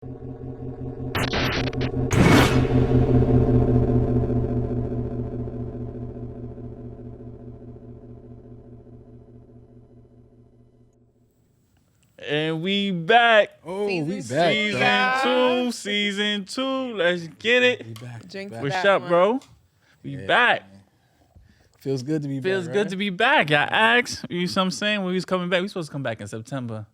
And we back. Oh, we Season back. two, though. y'all. Season two. Let's get it. We back. Drink back. for What's that up, one. bro? We Yeah, back. man. Feels good to be Feels back. good to be back. Y'all asked. You know what I'm saying? When we was coming back, we supposed to come back in September.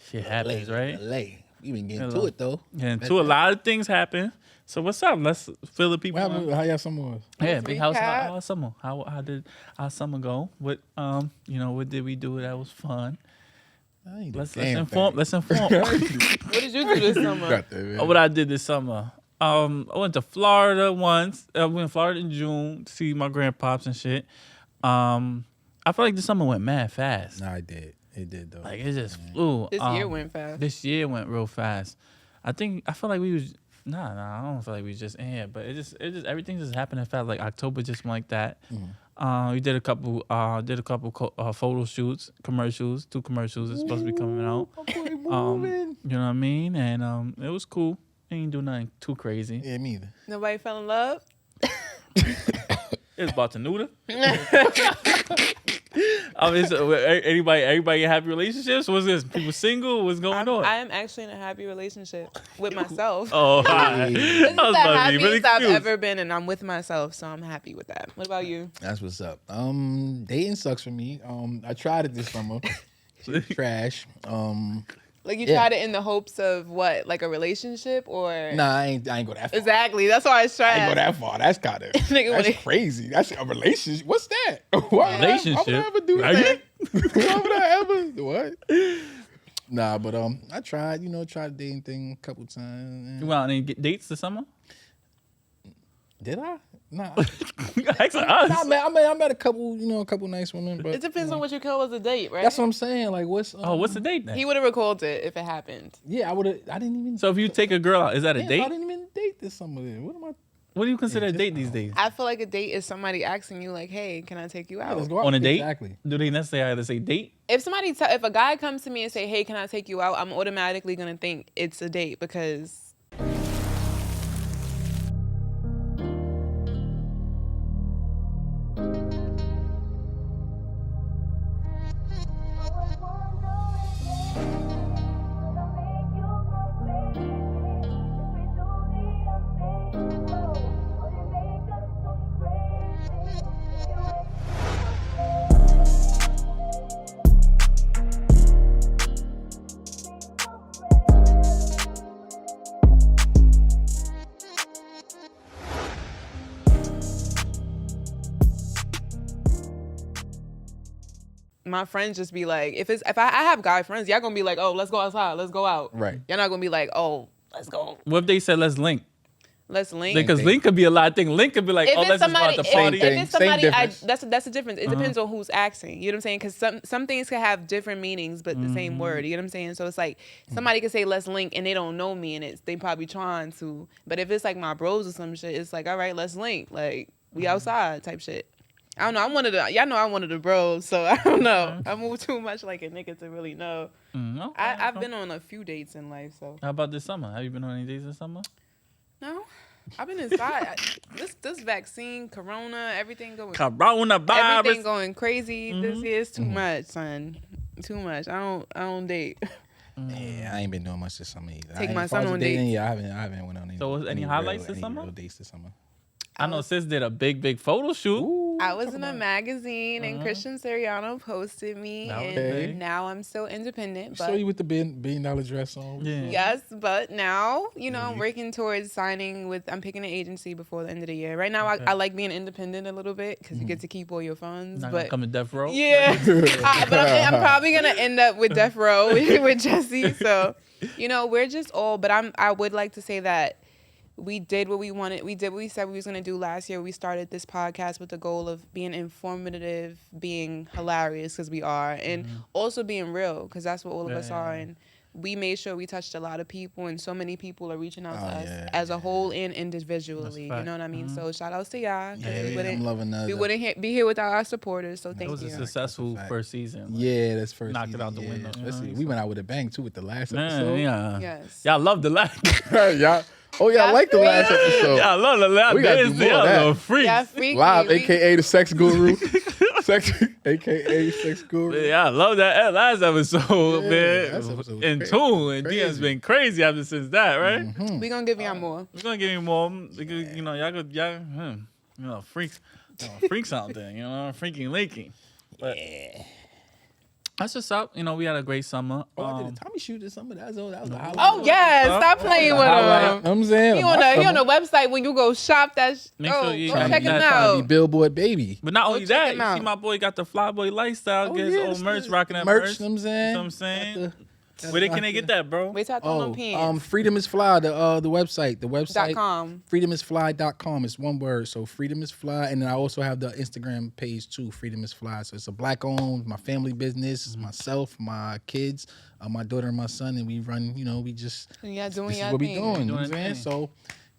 Shit happens, right? Delay. We been getting Hello. to it though. And a lot of things happen. So what's up? Let's fill the people. What happened? How y'all summer was? Yeah, Let's big house. recap. How summer? How did our summer go? What what did we do that was fun? I ain't Let's damn inform. thing. Let's inform. What did you do this summer? Got that, man. What I did this summer. I went to Florida once. I went to Florida in June to see my grandpops and shit. I feel like this summer went mad fast. Nah, it did. It did though. Like it just flew. This year went fast. This year went real fast. I feel like we was I don't feel like we was just in here, but it just everything just happened fast. Like October just went like that. We did a couple photo shoots, commercials, 2 commercials that's supposed to be coming out. You know what I mean? And it was cool. Ain't do nothing too crazy. Yeah, me either. Nobody fell in love. It was about to neuter. I mean, so, everybody happy relationships? What's this? People single? What's going on? I am actually in a happy relationship with myself. Oh, hi. This I is was the about to be happiest really I've confused. ever been, and I'm with myself, so I'm happy with that. What about you? That's what's up. Dating sucks for me. I tried it this summer. Trash. Like you Yeah. tried it in the hopes of what, like a relationship or? Nah, I ain't go that far. Exactly. That's why I was I ain't go trying. that far. That's kind of Nigga, when that's it- crazy. That's a relationship. What's that? Why Relationship? would I ever do Right? that? Why would I ever? What? Nah, but I tried the dating thing a couple times. You went out on any dates this summer? Did I? Nah. Ask us. Nah, man, I met a couple nice women, but It depends on what you call as a date, right? that's what I'm saying. Like, what's What's the date then? He would have recalled it if it happened. Yeah, I didn't even. So if you take a girl out, is that a Damn, date? I didn't even date this summer. Then what am I? What do you consider a date these days? I feel like a date is somebody asking you, like, "Hey, can I take you out?" Let's go out. On a date? Exactly. Do they necessarily either say date? If if a guy comes to me and say, "Hey, can I take you out?" I'm automatically gonna think it's a date because my friends just be like, if I have guy friends, y'all gonna be like, "Oh, let's go outside, let's go out." Right. You're not gonna be like, "Oh, let's go, What if they said let's link? let's link." Because thing. link could be a lot of things. Link could be like, If oh, it's let's just go somebody, out if, the party. thing. it's Same somebody, difference. that's the difference. It depends on who's asking. You know what I'm saying? Because some things can have different meanings, but the same word. You know what I'm saying? So it's like somebody can say let's link, and they don't know me, and they probably trying to. But if it's like my bros or some shit, it's like, all right, let's link. Like we outside type shit. I don't know. I'm one of the bros, so I don't know. I move too much like a nigga to really know. Okay, I've okay. been on a few dates in life, so How about this summer? Have you been on any dates this summer? no. I've been inside. This vaccine, corona, everything going Coronavirus. everything going crazy this year is too much, son. Too much. I don't date. Yeah, I ain't been doing much this summer either. Take I my ain't- son as far as on dating, dates. Yeah, I haven't went on any. So was any real- highlights this any summer? real dates this summer. I know sis did a big photo shoot. Ooh, I was talk in a about it. magazine and Christian Siriano posted me, That was and big. now I'm still independent. Show But you with the $1 dress on. Yeah. yes, but now I'm working towards signing with. I'm picking an agency before the end of the year. Right now, I like being independent a little bit because you get to keep all your funds. Not gonna But come to death row. yeah, but I'm probably gonna end up with Death Row with Jesse. So, we're just all. But I would like to say that we did what we wanted. We did what we said we was gonna do last year. We started this podcast with the goal of being informative, being hilarious because we are, and also being real because that's what all of us are. Yeah. And we made sure we touched a lot of people, and so many people are reaching out to us yeah, as a whole and individually. You know what I mean? So shout outs to y'all. 'Cause I'm loving that. we wouldn't be here without our supporters. So thank It was you. a successful first season. Like, Yeah, that's first. knocked it season, out the window, you know what I mean? We went out with a bang too with the last Man, episode. yeah. Yes. Y'all love the last. Y'all. Oh yeah, I like the last episode. Y'all love the last. We gotta do more of that. Y'all freaks. Yeah, freaky. Live, aka the sex guru. aka sex guru. Yeah, I love that last episode, Yeah, man. last episode was In crazy. tune, and Crazy. Dia's been crazy ever since that, right? We gonna give y'all more. We're gonna give you more because you know y'all could freaks, freaks out there, freaking leaking. But that's just up. You know, we had a great summer. Oh, I did a Tommy shoot this summer. That was the highlight. Oh yes, stop playing with him. I'm saying He on the website when you go shop that. Make sure you go trying check to him be- trying to be out. Billboard baby. But not only check that, him you see out. my boy got the flyboy lifestyle, get his yeah, old that's merch, the rocking that merch, merch. you know what I'm saying? You know what I'm saying? Got Where can they get that, bro? Wait till I throw on pants. Freedom is Fly, the website. The website .com. freedomisfly.com. It's one word. So Freedom is Fly. And then I also have the Instagram page too, Freedom is Fly. So it's a black owned, my family business. It's myself, my kids, my daughter and my son, and we run, we just Yeah, doing this is your what we thing. doing. You know what I'm Doing saying? thing. So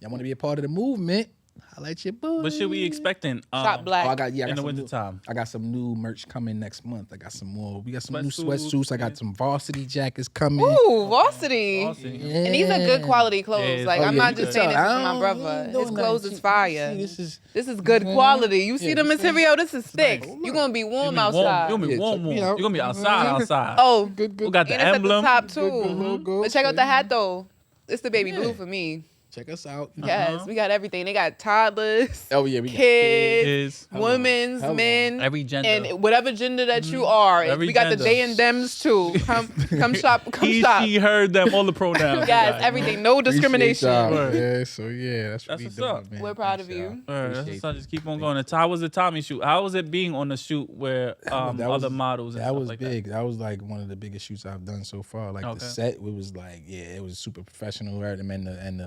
y'all want to be a part of the movement. Holla at your boy. What should we expecting? Shop black. Oh, I got in the some winter new- time. I got some new merch coming next month. I got some more. We got some new Sweatsuits, sweatsuits. I got some varsity jackets coming. Ooh, varsity. Awesome. And these are good quality clothes. Yeah, like oh, I'm yeah, not you just can saying this tell. is I for my don't- brother. doing His clothes nothing. is fire. See, This is good quality. You see the this is- material? This is thick. nice. You're gonna be warm You're outside. gonna be Yeah, warm, check warm. me out. You're gonna be outside. Oh, Good. We got the and it's emblem. at the top too. Good logo. But check out the hat though. It's the baby Yeah. blue for me. Check us out. Yes, we got everything. They got toddlers, Oh yeah, we got kids, Hello. women's, Hello. men, Every gender. and whatever gender that you are. Every We got gender. the they and thems too. Come shop. Come He, shop. she, her, them, all the pronouns. Yes, everything. No discrimination. Word. Yeah, so yeah, that's what That's we what's doing, up. man. We're proud Thanks, of you. y'all. All right, Appreciate so just keep on going. So how was the Tommy shoot? How was it being on the shoot where that other was- models and That stuff was like big. That was like one of the biggest shoots I've done so far. Like Okay. the set, it was like it was super professional. Right, and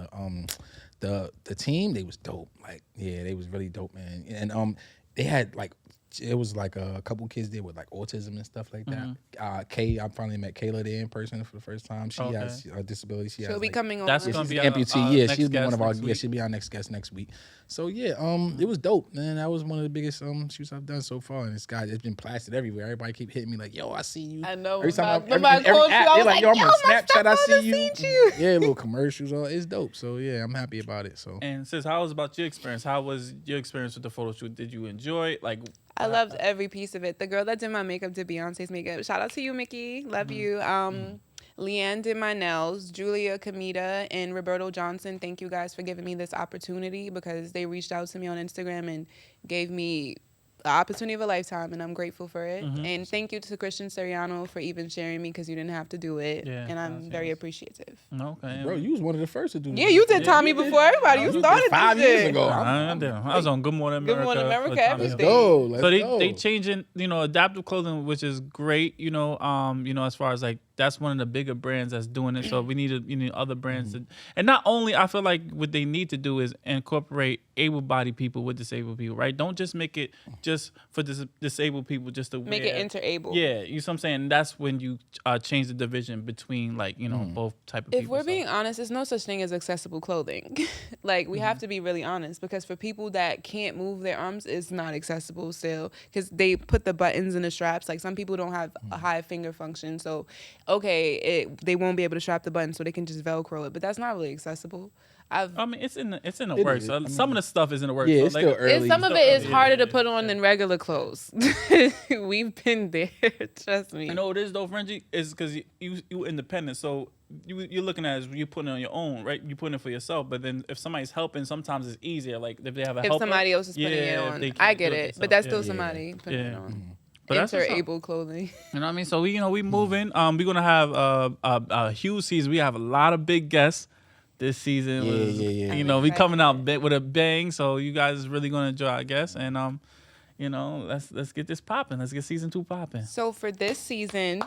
the team, they was dope. Like they was really dope, man. And they had like. It was like a couple kids there with like autism and stuff like that. Kay, I finally met Kayla there in person for the first time. She has a disability. She She'll has be like, coming on. That's Yeah, gonna she's be an our, amputee. Yeah, next she'll be one guest of our. next Yeah, week. she'll be our next guest next week. So yeah, it was dope, man. That was one of the biggest shoots I've done so far. And it's been plastered everywhere. Everybody keep hitting me like, "Yo, I see you." I know. Every time Remember I every called you, app, I they're was like, "Yo, I'm like, on yo, my Snapchat. I stepmother see you." seen you. Yeah, little commercials. All it's dope. So yeah, I'm happy about it. So And sis, how was about your experience? How was your experience with the photo shoot? Did you enjoy it? Like, I loved every piece of it. The girl that did my makeup did Beyonce's makeup. Shout out to you, Mickey. Love you. Leanne did my nails. Julia, Kamita, and Roberto Johnson. Thank you guys for giving me this opportunity because they reached out to me on Instagram and gave me the opportunity of a lifetime, and I'm grateful for it. And thank you to Christian Seriano for even sharing me because you didn't have to do it. Yeah, and I'm that's very nice. appreciative. okay, bro, you was one of the first to do. Yeah, you did Tommy before everybody. You did started 5 this years shit. ago. I was on Good Morning Good America. Morning America, for Tommy everything. Hilfiger. Let's So go. they changing, adaptive clothing, which is great. As far as like that's one of the bigger brands that's doing it. So we need other brands to, and not only I feel like what they need to do is incorporate able-bodied people with disabled people, right? Don't just make it just for disabled people, just to Make wear. it interable. Yeah, you know what I'm saying? That's when you change the division between like both type of If people. we're So- being honest, there's no such thing as accessible clothing. Like, we have to be really honest because for people that can't move their arms, it's not accessible still because they put the buttons in the straps. Like, some people don't have a high finger function. So, they won't be able to strap the button so they can just Velcro it. But that's not really accessible. I mean, it's in the It works. is. I Some of the stuff is in the works. Yeah, So, it's like, still early. Some of it is Yeah, harder to yeah, put on than regular clothes. We've been there. Trust me. You know what it is though, Frenchie? Is because you independent, so you're looking at it as you putting it on your own, right? You putting it for yourself, but then if somebody's helping, sometimes it's easier. Like if they have a If helper, somebody else is putting it if on, they can't I do get it. themselves. But that's still Yeah. somebody putting it Yeah. on. But that's what's up. Interable clothing. You know what I mean? So we moving. We're gonna have a huge season. We have a lot of big guests this season. Yeah. You know, we coming out with a bang. So you guys is really gonna enjoy, I guess. And let's get this popping. Let's get season 2 popping. So for this season,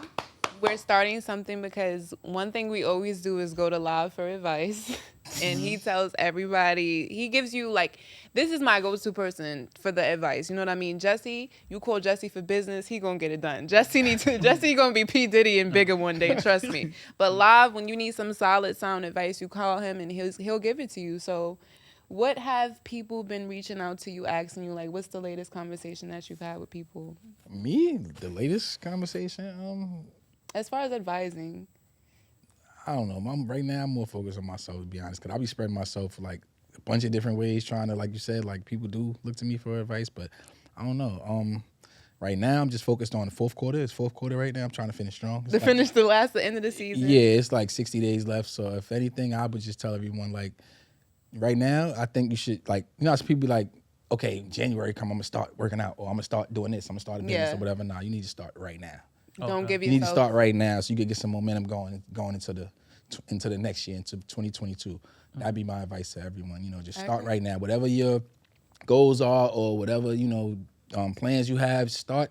we're starting something because one thing we always do is go to Live for advice. And he tells everybody, he gives you like, this is my go-to person for the advice. You know what I mean? Jesse, you call Jesse for business, he gonna get it done. Jesse gonna be P. Diddy and bigger one day, trust me. But Live, when you need some solid sound advice, you call him and he'll give it to you. So what have people been reaching out to you, asking you, like, what's the latest conversation that you've had with people? Me, the latest conversation, As far as advising. I don't know. Right now, I'm more focused on myself, to be honest, because I'll be spreading myself like a bunch of different ways, trying to, like you said, like people do look to me for advice, but I don't know. Right now, I'm just focused on the fourth quarter. It's fourth quarter right now. I'm trying to finish strong. To finish the end of the season? Yeah, it's like 60 days left. So if anything, I would just tell everyone, like, right now, I think you should, like, you know, people be like, okay, January come, I'm going to start working out, or I'm going to start doing this, I'm going to start a business or whatever. Nah, you need to start right now. Don't give yourself. You need to start right now so you can get some momentum going into the next year, into 2022. That'd be my advice to everyone. You know, just start right now. Whatever your goals are or whatever, you know, plans you have, start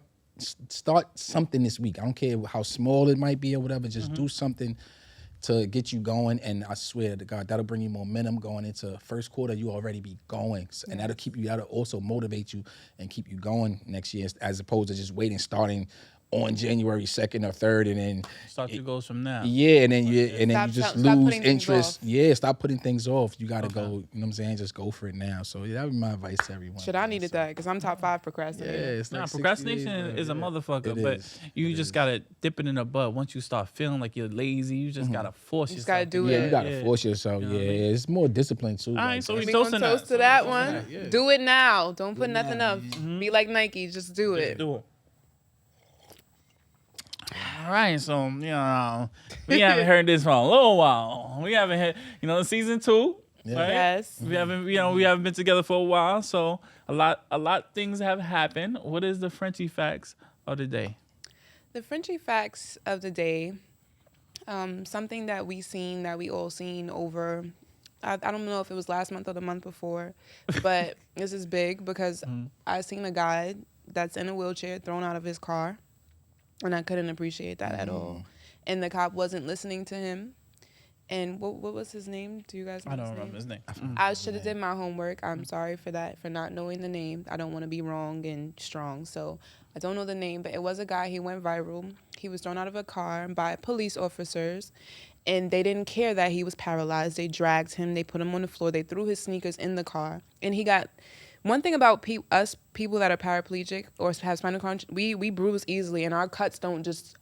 something this week. I don't care how small it might be or whatever. Just do something to get you going, and I swear to God, that'll bring you momentum going into first quarter. You already be going, and that'll also motivate you and keep you going next year, as opposed to just starting on January 2nd or 3rd, and then Start your goals from now. Yeah, and then you just lose interest. Yeah, stop putting things off. You got to go. You know what I'm saying? Just go for it now. So that would be my advice to everyone. I needed that because I'm top 5 procrastinator. Yeah, it's like procrastination is a motherfucker, but you just gotta dip it in the butt. Once you start feeling like you're lazy, you just gotta force yourself. You gotta do it. Yeah, you gotta force yourself. You know what I mean? It's more discipline too. All right, so we toast to that one. Yeah. Do it now. Don't put nothing up. Be like Nike. Just do it. Do it. All right, so we haven't heard this for a little while. We haven't had, season 2. Yeah. Right? Yes. We haven't been together for a while, so a lot things have happened. What is the Frenchie facts of the day? The Frenchie facts of the day, something that we all seen over. I don't know if it was last month or the month before, but this is big because I seen a guy that's in a wheelchair thrown out of his car. And I couldn't appreciate that at all. And the cop wasn't listening to him. And what was his name? Do you guys know I don't remember his name. I should have did my homework. I'm sorry for that, for not knowing the name. I don't want to be wrong and strong. So I don't know the name, but it was a guy. He went viral. He was thrown out of a car by police officers. And they didn't care that he was paralyzed. They dragged him. They put him on the floor. They threw his sneakers in the car. And he got... One thing about us people that are paraplegic or have spinal cord, we bruise easily, and our cuts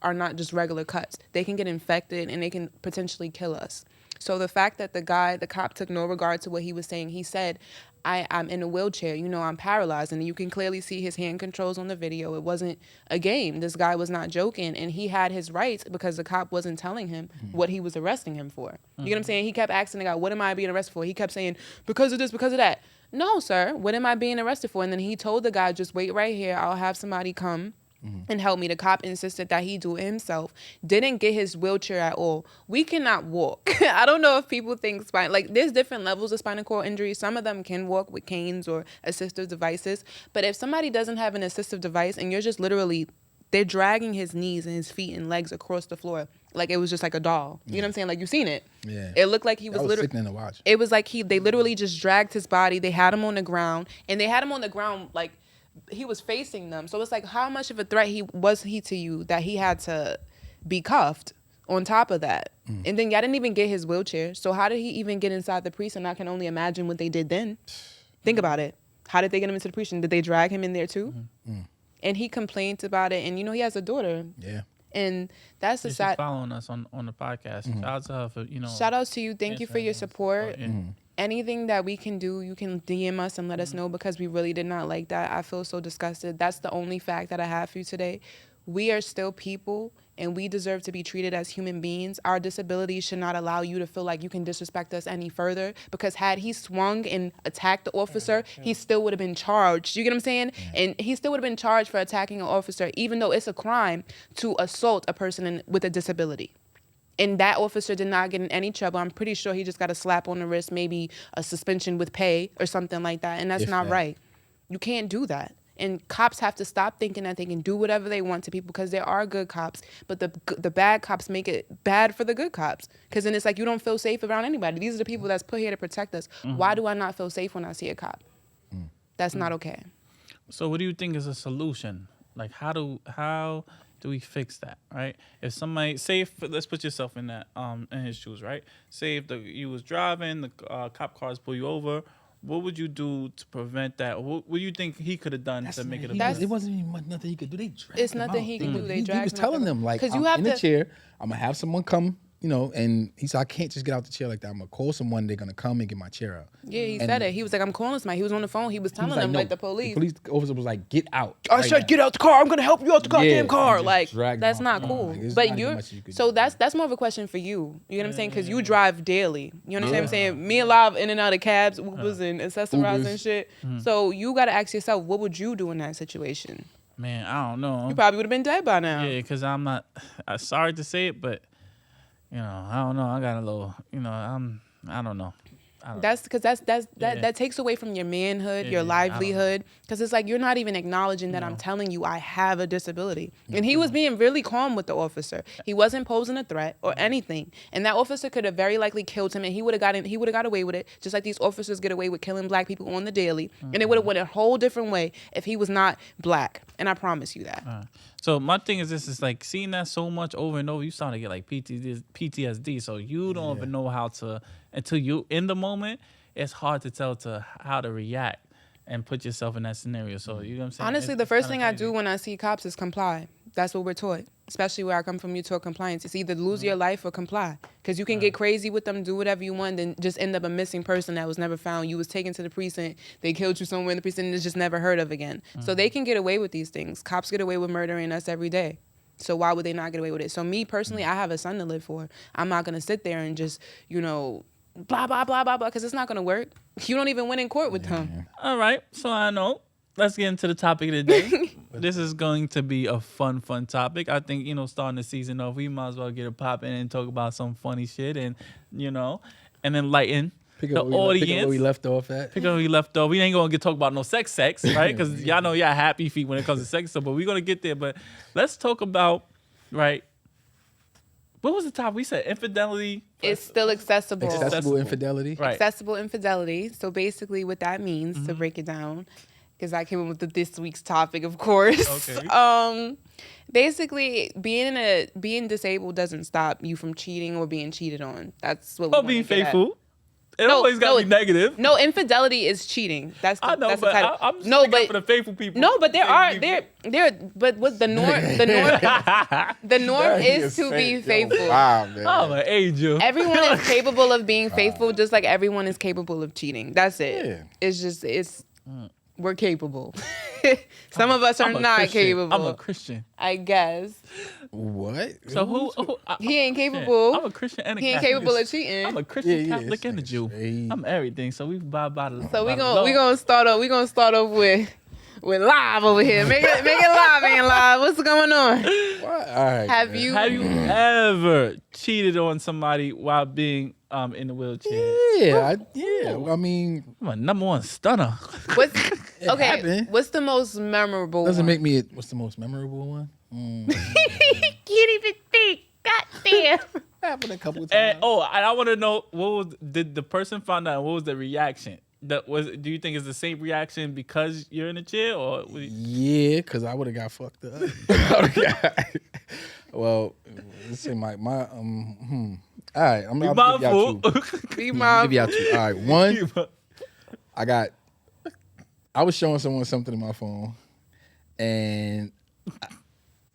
are not just regular cuts. They can get infected, and they can potentially kill us. So the fact that the cop took no regard to what he was saying, he said, I'm in a wheelchair, I'm paralyzed, and you can clearly see his hand controls on the video. It wasn't a game. This guy was not joking, and he had his rights because the cop wasn't telling him what he was arresting him for. You know what I'm saying? He kept asking the guy, what am I being arrested for? He kept saying, because of this, because of that. No, sir, what am I being arrested for? And then he told the guy, just wait right here. I'll have somebody come and help me. The cop insisted that he do it himself. Didn't get his wheelchair at all. We cannot walk. I don't know if people think there's different levels of spinal cord injury. Some of them can walk with canes or assistive devices. But if somebody doesn't have an assistive device and you're just literally, they're dragging his knees and his feet and legs across the floor. Like it was just like a doll. You know what I'm saying? Like you've seen it. Yeah. It looked like he was literally sickening to watch. It was like they literally just dragged his body. They had him on the ground, and they had him on the ground like he was facing them. So it's like, how much of a threat was he to you that he had to be cuffed on top of that? And then y'all didn't even get his wheelchair. So how did he even get inside the precinct? I can only imagine what they did then. Think about it. How did they get him into the precinct? Did they drag him in there too? And he complained about it, and he has a daughter. Yeah. And that's the side. She's following us on the podcast. Shout out to her for Shout outs to you. Thank you for your support. Anything that we can do, you can DM us and let us know, because we really did not like that. I feel so disgusted. That's the only fact that I have for you today. We are still people, and we deserve to be treated as human beings. Our disabilities should not allow you to feel like you can disrespect us any further, because had he swung and attacked the officer, he still would have been charged. You get what I'm saying? And he still would have been charged for attacking an officer, even though it's a crime to assault a person with a disability. And that officer did not get in any trouble. I'm pretty sure he just got a slap on the wrist, maybe a suspension with pay or something like that. And that's not right. You can't do that. And cops have to stop thinking that they can do whatever they want to people, because there are good cops, but the bad cops make it bad for the good cops. Because then it's like you don't feel safe around anybody. These are the people that's put here to protect us. Why do I not feel safe when I see a cop? That's not okay. So what do you think is a solution? Like how do we fix that, right? If somebody, let's put yourself in that in his shoes, right? Say if you was driving, the cop cars pull you over, what would you do to prevent that? What do you think he could have done to make it a better? It wasn't even nothing he could do. They dragged It's him nothing out. he can do. They He dragged was him telling out. them, like, 'Cause I'm you have in the to- chair. I'm going to have someone come, and he said, I can't just get out the chair like that. I'm going to call someone. They're going to come and get my chair out. Yeah, he said it. He was like, I'm calling somebody. He was on the phone. He was telling them, no. like, the police. The police officer was like, get out. I right said, now. get out the car. I'm gonna help you out the goddamn Yeah, car. and just Like, drag that's them not out. cool. Like, it's But not even you're much you could so do. that's more of a question for you. You know what I'm saying? Because you drive daily. You understand what I'm saying? Me and Live in and out of cabs, Ubers, and accessorize and shit. So you gotta ask yourself, what would you do in that situation? Man, I don't know. You probably would have been dead by now. Yeah, because I'm not. Sorry to say it, but I don't know. I got a little. I don't know. That's because that takes away from your manhood, your livelihood. Because it's like you're not even acknowledging that I'm telling you I have a disability. And he was being really calm with the officer. He wasn't posing a threat or anything. And that officer could have very likely killed him, and he would have got away with it, just like these officers get away with killing black people on the daily. And it would have went a whole different way if he was not black. And I promise you that. So my thing is this: is like seeing that so much over and over, you start to get like PTSD. So you don't even know how to, until you in the moment. It's hard to tell how to react and put yourself in that scenario. So you know what I'm saying? Honestly, the first thing I do when I see cops is comply. That's what we're taught. Especially where I come from, you taught compliance. It's either lose your life or comply. Because you can get crazy with them, do whatever you want, then just end up a missing person that was never found. You was taken to the precinct, they killed you somewhere in the precinct, and it's just never heard of again. So they can get away with these things. Cops get away with murdering us every day. So why would they not get away with it? So me personally, I have a son to live for. I'm not going to sit there and just, blah, blah, blah, blah, blah, because it's not going to work. You don't even win in court with them. All right, so I know. Let's get into the topic of the day. This is going to be a fun topic. I think, starting the season off, we might as well get a pop in and talk about some funny shit and enlighten the audience. Pick up where we left off at. Pick up where we left off. We ain't going to talk about no sex, right? Because y'all know y'all happy feet when it comes to sex, but we're going to get there. But let's talk about, right, what was the topic? We said infidelity. It's still accessible. Accessible infidelity. Right. Accessible infidelity. So basically what that means, to break it down, because I came up with this week's topic, of course. Okay. Basically, being disabled doesn't stop you from cheating or being cheated on. That's what we're being faithful. It always got to be negative. No, infidelity is cheating. That's the, I know, that's but the title. I'm just for the faithful people. No, but but what the norm is to be faithful. Wow, man. I'm an angel. Everyone is capable of being faithful, just like everyone is capable of cheating. That's it. Yeah. We're capable. Some of us are not capable. I'm a Christian. I guess. What? So who He ain't capable. I'm a Christian and a He ain't Catholic. capable of cheating. I'm a Christian, Yeah, Catholic, and a it's Jew. crazy. I'm everything. So we by the So by we the law. gonna start off with live over here. Make it live, ain't live. What's going on? What? All right. Have man. you ever cheated on somebody while being in the wheelchair? Yeah. I mean, I'm a number one stunner. what's okay? happened. What's the most memorable doesn't one? make me. What's the most memorable one? Can't even think. Goddamn. Happened a couple of And times. I want to know did the person find out? What was the reaction? Do you think it's the same reaction because you're in a chair or? Yeah, because I would have got fucked up. Well, let's say my all right, Be I'll mindful. give y'all two. Be Give mindful. y'all two. All right, one. I was showing someone something in my phone, and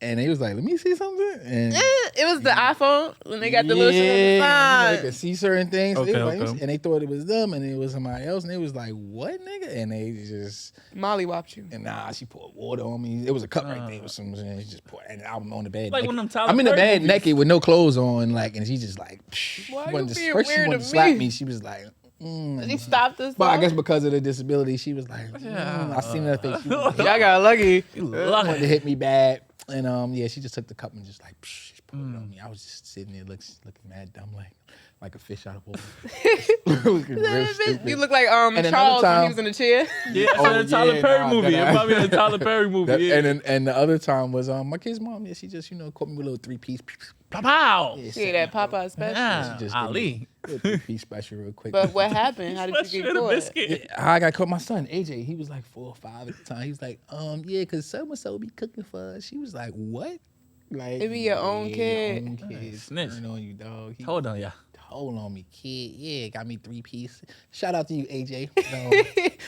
they was like, "Let me see something." And It was the iPhone when they got the little shit on the they side. could see certain things. So they Okay, was like, okay. and they thought it was them, and it was somebody else, and they was like, "What, nigga?" And they just. Molly whopped you. And she poured water on me. It was a cup right there with some. And she just poured, and I'm on the bed. Like naked. one of them Tyler I'm in the Perry bed movies. naked with no clothes on, like, and she just like. Why wanted you to- being first she weird wanted to to slap me? me. She was like. She stopped us. But I guess because of the disability, she was like, I seen her face. She was like, y'all got lucky. wanted to hit me bad, and she just took the cup and just like she poured it on me. I was just sitting there looking mad dumb, like a fish out of water. Looking real stupid. You look like And Charles another when he time- was in the chair. Yeah, it's in the Tyler Perry movie. It's probably in the Tyler Perry movie. Yeah. And the other time was my kid's mom. Yeah, she just caught me with a little 3-piece. Pow! Yeah, See that Popeye special. Yeah, she just Ali. gave me a 3-piece special real quick. But what happened? How did you get The caught? biscuit. How I got caught, my son AJ, he was like 4 or 5 at the time. He was like, yeah, because so and so be cooking for us. She was like, what? Like, It be your own kid. Your own kid. Snitch. Turn on you, dog. He Hold on, yeah. told on me, kid. Yeah, got me 3-piece. Shout out to you, AJ.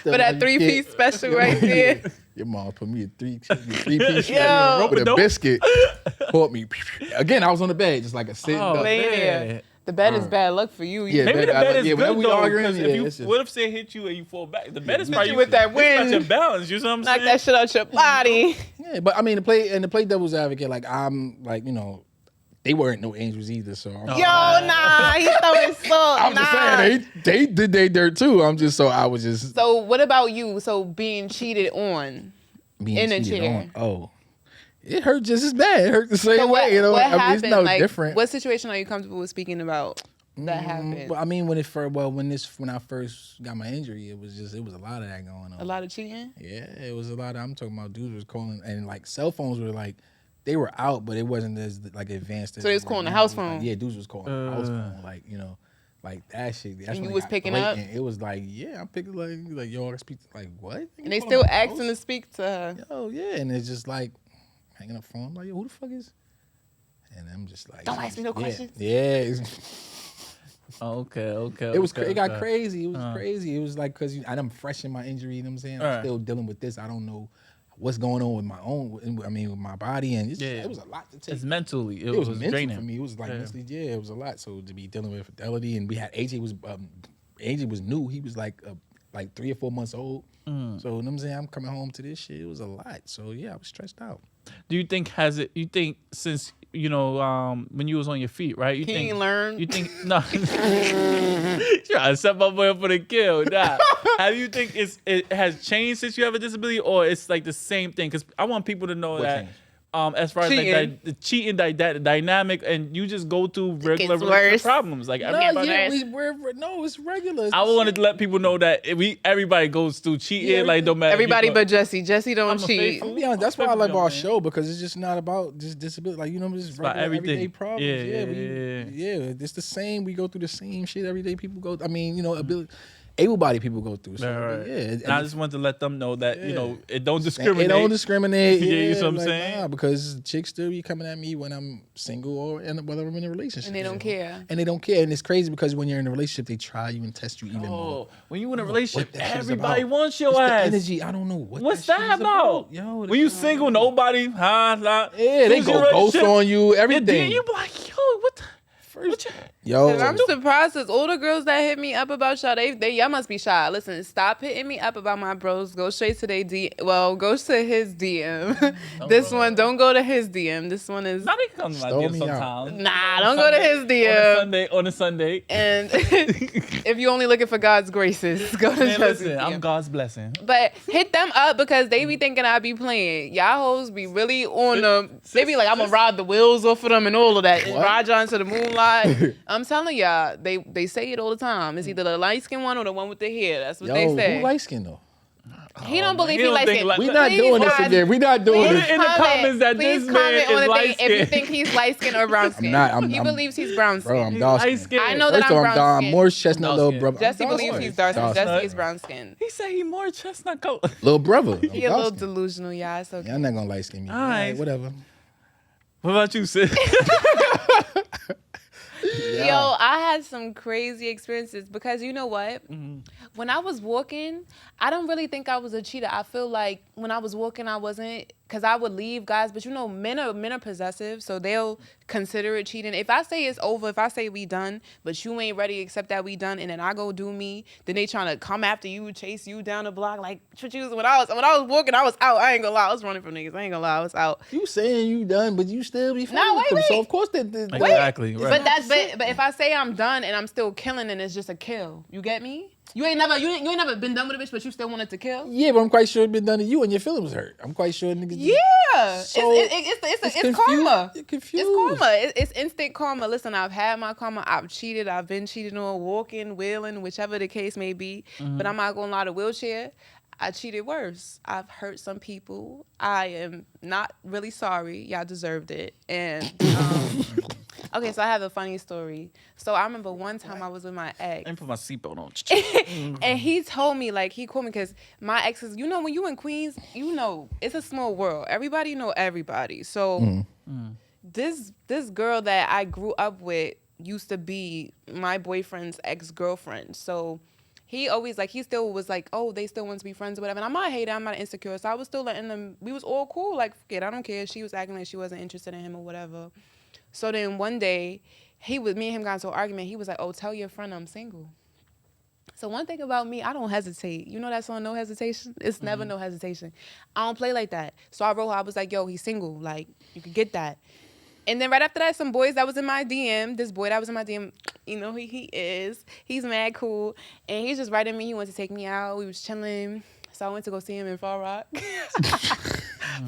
For that 3-piece special right there. Your mom put me a 3-piece Yo. with a biscuit. Caught me. Again, I was on the bed, just like a sitting Oh, up. Man. The bed is bad luck for you. Yeah, Maybe the bed is yeah, whenever good we though. arguing, Because yeah, it's just- what if say hit you and you fall back? The bed is Hit probably you with that wind. your balance. You know what I'm Knock saying? that shit out your body. Yeah, but I mean, to play devil's advocate, like I'm like, they weren't no angels either. So Yo, nah, he throwing salt. I'm just saying they did their dirt too. I was just So what about you? So being cheated on being in a cheated chair. on. Oh, it hurt just as bad. It hurt the same So what, way. what I mean, happened? it's no like, different. what situation are you comfortable with speaking about that happened? Well, I mean, when I first got my injury, it was a lot of that going on. A lot of cheating? Yeah, it was a lot. I'm talking about dudes was calling, and like cell phones were like, they were out, but it wasn't as like advanced. As So they was right calling the now. house It was like, phone? yeah, dudes was calling the house phone, like like that shit. That's And you when it was got picking up? blatant. It was like, yeah, I'm picking like yo, I speak like what? And they still asking to speak to her. Oh yeah, and it's just like hanging up phone. I'm like, yo, who the fuck is? And I'm just like, Don't ask me no yeah, questions. Yeah. Okay. It was. It got okay. crazy. It was crazy. It was like because I'm fresh in my injury. You know what I'm saying? I'm Right. still dealing with this. I don't know what's going on with my own. I mean, with my body, and it was a lot to take. It's mentally. It was was mental draining for me. It was like Yeah. mentally, yeah, it was a lot. So to be dealing with Fidelity, and we had AJ was new. He was like 3 or 4 months old. So you know what I'm saying, I'm coming home to this shit. It was a lot. So yeah, I was stressed out. Do you think you think since when you was on your feet, right? You He ain't learned. You think no? Trying to set my boy up for the kill. Nah. How do you think it has changed since you have a disability, or it's like the same thing? Because I want people to know What that. changed? As far as Cheating. like the cheating, that dynamic, and you just go through regular gets worse. problems. Like No, everybody, it's regular. It's I the wanted to same. let people know that everybody goes through cheating. Yeah, like no matter Everybody you but Jesse. Jesse don't I'm a cheat. faithful- To be honest, that's why I I'm love our man. show, because it's just not about just disability. Like, just about regular everything. everyday problems. Yeah. It's the same. We go through the same shit everyday people go. I mean, able-bodied people go through. So Right. yeah, And I just wanted to let them know that it don't They discriminate. don't discriminate. Yeah, Yeah, you see what I'm like, saying? Nah, because chicks still be coming at me when I'm single or whether I'm in a relationship. And they don't care. And they don't care. And it's crazy because when you're in a relationship, they try you and test you even more. Oh, when you in a What relationship, that shit is everybody about. wants your It's the ass. energy. I don't know What's that that shit is about? Yo, When you single, nobody, yeah, they Who's go your ghost relationship? on you, everything. You be like, yo, what? First, And yo, I'm surprised because all the girls that hit me up about y'all, y'all must be shy. Listen, stop hitting me up about my bros. Go straight to their DM. Well, go to his DM. This one, don't go to his DM. This one is. Now they come to my Stole DM me out. sometimes. Nah, don't go to his DM. On a Sunday. And if you're only looking for God's graces, go to Man, Jesse's listen, DM. I'm God's blessing. But hit them up because they be thinking I be playing. Y'all hoes be really on them. They be like, I'm gonna ride the wheels off of them and all of that. And ride y'all into the moonlight. I'm telling y'all, they say it all the time. It's either the light skin one or the one with the hair. That's what they say. who light skin though? He don't believe he he don't light think skin. like- We not Please doing this comment- again. We not doing Put this. it in the comments that please this man comment is on the thing light if you skinned. think he's light skin or brown skin. He believes he's brown skin. Bro, I'm dark Light skin. skin. I know that First I'm of all, brown I'm skin. more chestnut Dark little skin. brother. Jesse I'm dark believes skin. he's dark skin. Dark Jesse skin. is brown skin. He said he more chestnut color. Little brother. He a I'm little dark skin. delusional, y'all. It's okay. Yeah, I'm not gonna light skin me. All right. Whatever. What about you, sis? Yo, I had some crazy experiences because you know what? When I was walking, I don't really think I was a cheater. I feel like when I was walking, I wasn't, because I would leave guys. But men are possessive, so they'll consider it cheating. If I say it's over, if I say we done, but you ain't ready to accept that we done, and then I go do me, then they trying to come after you, chase you down the block. Like what you when I was walking, I was out. I ain't gonna lie, I was running from niggas. I ain't gonna lie, I was out. You saying you done, but you still be No, friends with them. wait. So of course that. Exactly. Right. But if I say I'm done and I'm still killing, and it's just a kill. You get me? You ain't never been done with a bitch, but you still wanted to kill. Yeah, but I'm quite sure it been done to you and your feelings was hurt. I'm quite sure niggas Yeah, So it's karma. You're confused. It's karma. It's instant karma. Listen, I've had my karma. I've cheated. I've been cheated on, walking, wheeling, whichever the case may be. But I'm not gonna lie, the wheelchair, I cheated worse. I've hurt some people. I am not really sorry. Y'all deserved it. And okay, so I have a funny story. So I remember one time I was with my ex. I put my seatbelt on. And he told me, like, he called me because my exes, you know, when you in Queens, you know, it's a small world. Everybody know everybody. So this girl that I grew up with used to be my boyfriend's ex-girlfriend. So he always, like, he still was like, oh, they still want to be friends or whatever. And I'm not hating, I'm not insecure. So I was still letting them, we was all cool. Like, forget, I don't care. She was acting like she wasn't interested in him or whatever. So then one day, me and him got into an argument. He was like, oh, tell your friend I'm single. So one thing about me, I don't hesitate. You know that song, No Hesitation? It's never no hesitation. I don't play like that. So I wrote her, I was like, yo, he's single. Like, you could get that. And then right after that, some boys that was in my DM, this boy that was in my DM, you know who he is. He's mad cool. And he's just writing me. He wanted to take me out. We was chilling. So I went to go see him in Far Rock.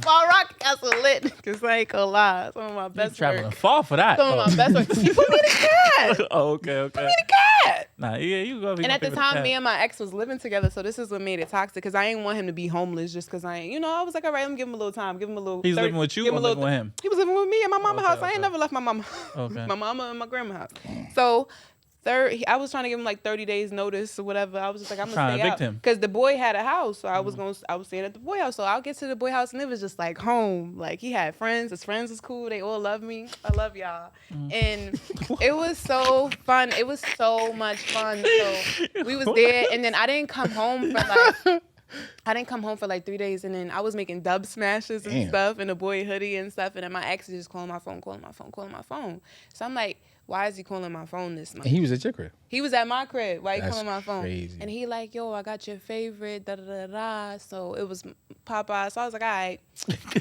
Far Rock got so lit. Because I ain't gonna lie. Some of my best You traveling work. far for that. Some of my best work. He put me in the cat. Oh, okay. Put me in the cat. Nah, yeah, you go. And at the time, me and my ex was living together, so this is what made it toxic. Because I didn't want him to be homeless, just because I was like, all right, I'm give him a little time, give him a little. He's living with you or living with him? He was living with me at my mama's house. I Okay. ain't never left my mama. Okay. My mama and my grandma's house. So. I was trying to give him like 30 days notice or whatever. I was just like, I'm gonna stay out because the boy had a house, so I was staying at the boy house. So I'll get to the boy house and it was just like home. Like he had friends. His friends was cool. They all love me. I love y'all. And it was so fun. It was so much fun. So we was there, and then I didn't come home for like 3 days, and then I was making dub smashes and stuff, and a boy hoodie and stuff, and then my ex is just calling my phone. So I'm like, why is he calling my phone this much? And he was at your crib. He was at my crib. Why he That's calling my phone? crazy. And he like, yo, I got your favorite, da da da da. So it was Popeye. So I was like, all right.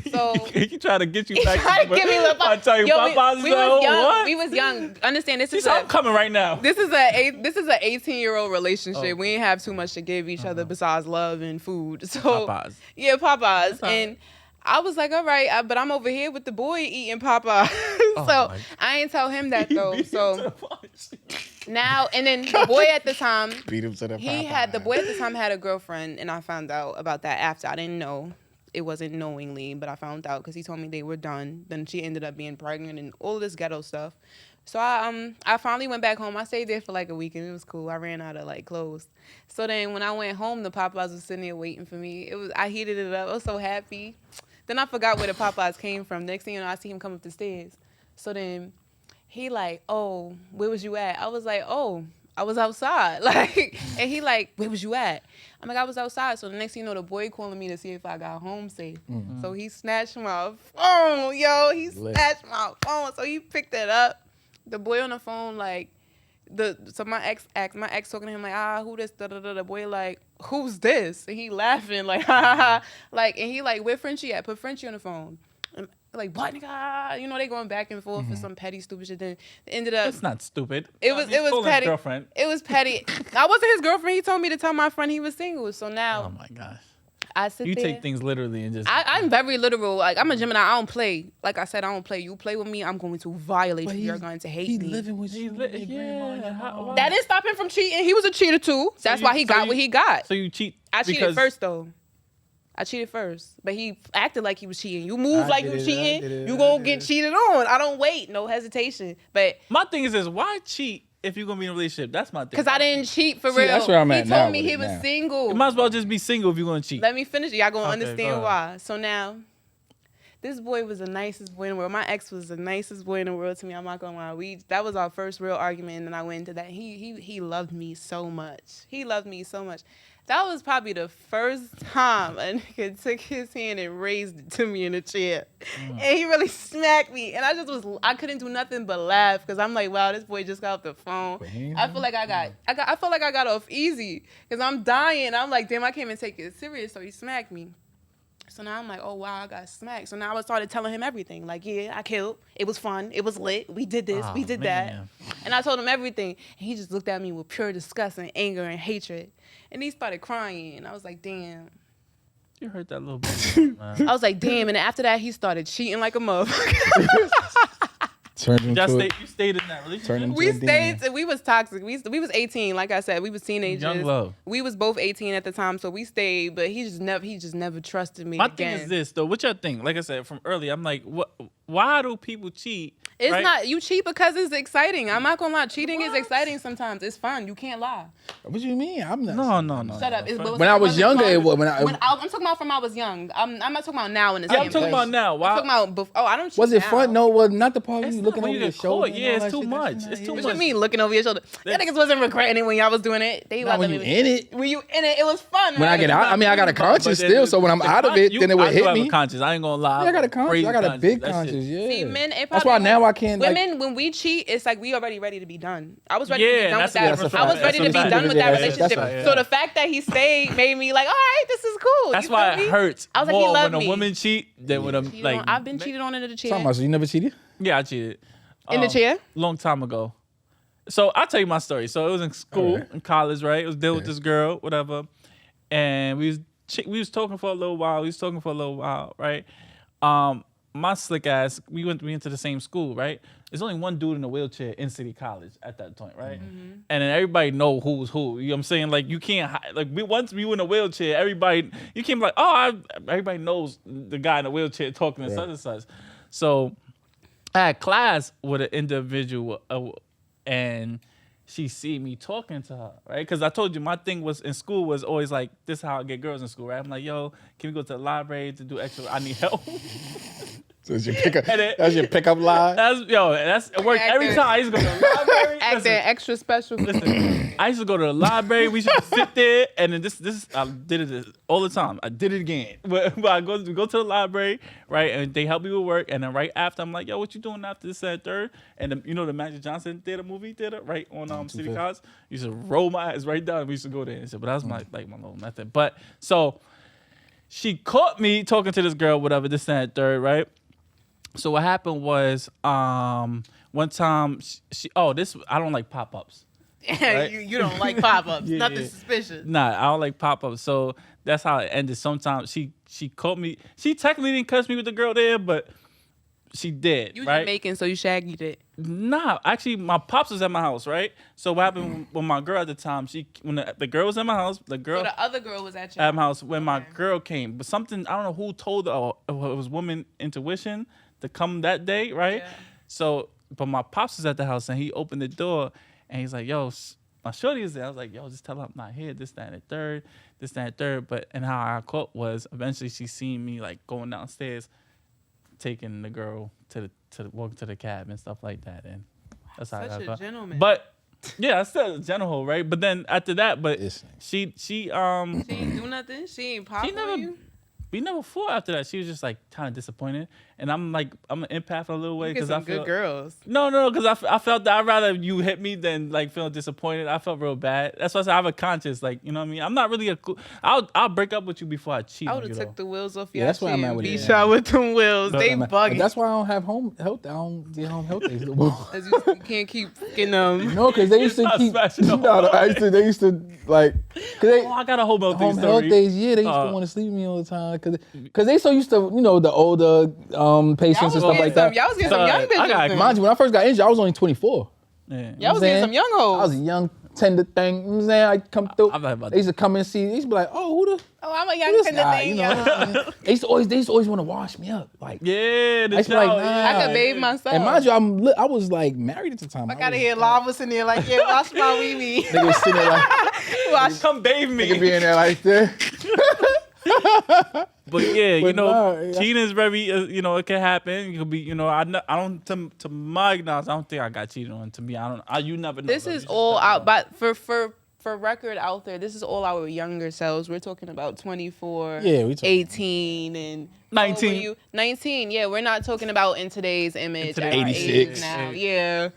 So he tried to get you he back. tried to get me with I tell you, Popeyes we though. was young. What? We was young. Understand this is I'm coming right now. This is a 18-year-old relationship. Oh. We ain't have too much to give each other besides love and food. So Popeyes. yeah, Popeyes. All And I was like, all right, but I'm over here with the boy eating Popeyes. So I ain't tell him that though. So now, and then the boy at the time, Beat him to the the boy at the time had a girlfriend, and I found out about that after. I didn't know. It wasn't knowingly, but I found out because he told me they were done. Then she ended up being pregnant and all this ghetto stuff. So I finally went back home. I stayed there for like a week and it was cool. I ran out of like clothes. So then when I went home, the Popeyes was sitting there waiting for me. I heated it up. I was so happy. Then I forgot where the Popeyes came from. Next thing you know, I see him come up the stairs. So then he like, oh, where was you at? I was like, oh, I was outside. Like, and he like, where was you at? I'm like, I was outside. So the next thing you know, the boy calling me to see if I got home safe. Mm-hmm. So he snatched my phone, yo. He snatched my phone. So he picked it up. The boy on the phone, like, my ex talking to him like, who this? Da, da, da. The boy like, who's this? And he laughing like, ha ha ha. Like, and he like, where Frenchie at? Put Frenchie on the phone. And like, what nigga? You know, they going back and forth for some petty stupid shit. Then it ended up. It's not stupid. It was petty. Girlfriend. It was petty. I wasn't his girlfriend. He told me to tell my friend he was single. So now. Oh my gosh. I sit you there. take things literally and just. I'm very literal. Like, I'm a Gemini. I don't play. Like I said, I don't play. You play with me, I'm going to violate you. You're going to hate me. He's living with you. Yeah. That didn't stop him from cheating. He was a cheater too. That's why he got what he got. So you cheat. I cheated first though. I cheated first. But he acted like he was cheating. You move like you cheating, you gonna get cheated on. I don't wait. No hesitation. But my thing is this: why cheat if you're gonna be in a relationship? That's my thing. Because I didn't cheat for real. That's where I'm at he now told me he was single. You might as well just be single if you're gonna cheat. Let me finish. Y'all gonna Okay, understand why. So now, this boy was the nicest boy in the world. My ex was the nicest boy in the world to me. I'm not gonna lie. That was our first real argument, and then I went into that. He loved me so much. He loved me so much. That was probably the first time a nigga took his hand and raised it to me in a chair. And he really smacked me. And I couldn't do nothing but laugh because I'm like, wow, this boy just got off the phone. I feel like I feel like I got off easy because I'm dying. I'm like, damn, I can't even take it serious. So he smacked me. So now I'm like, oh, wow, I got smacked. So now I started telling him everything. Like, yeah, I killed. It was fun. It was lit. We did this. We did that. And I told him everything. And he just looked at me with pure disgust and anger and hatred. And he started crying. And I was like, damn. You heard that little bit, man. I was like, damn. And after that, he started cheating like a motherfucker. Turned into You stayed in that relationship. Turn into We a demon. stayed. We was toxic. We was 18. Like I said, we was teenagers. Young love. We was both 18 at the time, so we stayed. But he just never trusted me. My again. thing is this though. What y'all think? Like I said from earlier, I'm like, what? Why do people cheat? It's right? not you cheat because it's exciting. I'm not gonna lie. Cheating is exciting sometimes. It's fun. You can't lie. What you mean? I'm not. No. Shut up. When I was younger, it was I'm talking about from I was young. I'm not talking about now in the Yeah, I'm talking about now. Why? I'm talking about before. Oh, I don't cheat Was it now. fun? No, was not the part when It's you not looking when over you your get shoulder. caught. and Yeah, all it's that too shit. much. That's It's not- too What much. you mean looking over your shoulder? Y'all niggas wasn't regretting it when y'all was doing it. They Not when you in it. When you in it, it was fun. When I right? get out, I mean, I got a conscience But still. So when I'm out of it, then it would I do hit have me. a conscience. I ain't gonna lie. Yeah, I got a conscience. Crazy I got a big That shit- conscience. Yeah. See, men, it That's why probably now like- I can't. Like, Women, when we cheat, it's like we already ready to be done. I was ready Yeah, to be done with that's a that. different I was fact. ready to That's be a fact. done with that That's a relationship. fact. So the fact that he stayed made me like, all right, this is cool. That's You why feel it me? hurts I was like, he more loved when a me. woman cheat than when a Cheated like. on- I've been cheated on in the chair. talking about, so you never cheated? Yeah, I cheated. In the chair? Long time ago. So I'll tell you my story. So it was in school, Alright. in college, right? It was dealing with Okay. this girl, whatever. And we was talking for a little while, right? My slick ass, we went into the same school, right? There's only one dude in a wheelchair in City College at that point, right? Mm-hmm. And then everybody know who's who. You know what I'm saying? Like you can't once we were in a wheelchair, everybody you can't be like, everybody knows the guy in the wheelchair talking to such and such. So I had class with an individual and she see me talking to her, right? Because I told you my thing was in school was always like, this is how I get girls in school, right? I'm like, yo, can we go to the library to do extra? I need help. So that's your pickup. And it- That's your pickup line. It worked every time. I used to go to the library. Acting Listen, extra special. listen, I used to go to the library. We should sit there, and then this I did it all the time. I did it again. But I go to the library, right, and they help me with work, and then right after I'm like, yo, what you doing after this and third? And the Magic Johnson theater, movie theater, right on City College. Used to roll my eyes right down. We used to go there and shit. But that was my little method. But so she caught me talking to this girl, whatever, this and third, right? So what happened was one time I don't like pop-ups. Right? you don't like pop-ups. Yeah, Nothing yeah. suspicious. Nah, I don't like pop-ups. So that's how it ended. Sometimes she caught me. She technically didn't cuss me with the girl there, but she did. You right? Jamaican, so you shaggied it. Nah, actually, my pops was at my house, right? So what happened when my girl at the time? When the girl was at my house, the girl So the other girl was at your at my house when my Okay. girl came. But something I don't know who told her. Or it was woman intuition to come that day, right? Yeah. So, but my pops was at the house and he opened the door and he's like, "Yo, my shorty is there." I was like, "Yo, just tell her I'm not here. This, that, and the third." But and how I caught was eventually she seen me like going downstairs, taking the girl to walking to the cab and stuff like that, and that's how I Such got a caught. gentleman. But yeah, I still a general, right? But then after that, but Listen. she She ain't do nothing. She ain't pop She on never- you. we never fought after that. She was just like kind of disappointed, and I'm an empath in a little way You get because I some feel good girls. no, because I felt that I'd rather you hit me than like feel disappointed. I felt real bad. That's why I said I have a conscience, like you know what I mean. I'm not really I'll break up with you before I cheat. I on would you, have took though. the wheels off Yeah, your that's where I'm shit at and with beat it. y'all with them wheels. But They But bugging. that's why I don't have home health. I don't get home health days no more. 'Cause you can't keep fucking them. No, because they used to Stop keep. smashing the No, they used to like. Cause they, Oh, I got a whole home health health story. days, yeah, they used to want to sleep with me all the time because they so used to, the older patients and stuff like that. Y'all was getting some young I got- bitches. Mind you, when I first got injured, I was only 24. Yeah. Y'all was saying? getting some young hoes. I was a young tender thing. You know what I'm saying? I come through. I'm not about They used to come and see. They used to be like, "Oh, who the Oh, I'm a who young this tender guy?" thing. You know? They used to always want to wash me up. Like, Yeah, the I used to be like, shower, nah. yeah. I could bathe myself. and mind you, I was like married at the time. I gotta hear lava sitting there like, yeah, wash my wee wee. Niggas sitting there like, Wash. Come bathe me. nigga be in there like this. But yeah, But nah, yeah. cheating is very, it can happen. You could be, I don't, to my knowledge, I don't think I got cheated on. To me, you never know. This though. is You just all never out, know. but for record out there, this is all our younger selves. We're talking about 24, Yeah, we talking- 18, and 19. what were you? 19. Yeah, we're not talking about in today's image. In at today's our 86. age now. Yeah.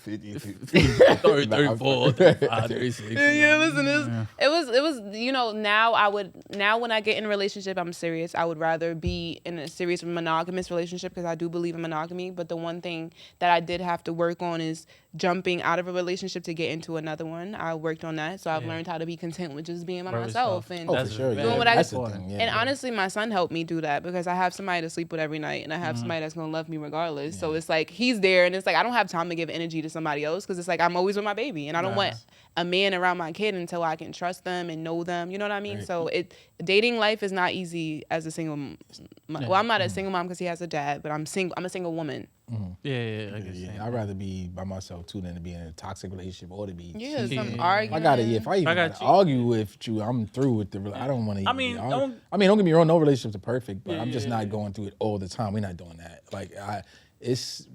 34, 35, 36. Yeah, listen, it was now when I get in a relationship, I'm serious. I would rather be in a serious monogamous relationship because I do believe in monogamy. But the one thing that I did have to work on is jumping out of a relationship to get into another one. I worked on that, so I've learned how to be content with just being by myself and for sure. doing what I That's can. the thing. Yeah, And honestly, my son helped me do that because I have somebody to sleep with every night, and I have somebody that's gonna love me regardless. So it's like he's there, and it's like I don't have time to give energy to somebody else because it's like I'm always with my baby, and I don't want a man around my kid until I can trust them and know them. You know what I mean? Right. So dating life is not easy as a single. Well, I'm not a single mom because he has a dad, but I'm a single woman. Mm-hmm. Yeah. I'd rather be by myself too than to be in a toxic relationship or to be. Some argument. If I even argue with you, I'm through with the. I don't want to. Don't get me wrong. No relationships are perfect, but I'm just not going through it all the time. We're not doing that. Like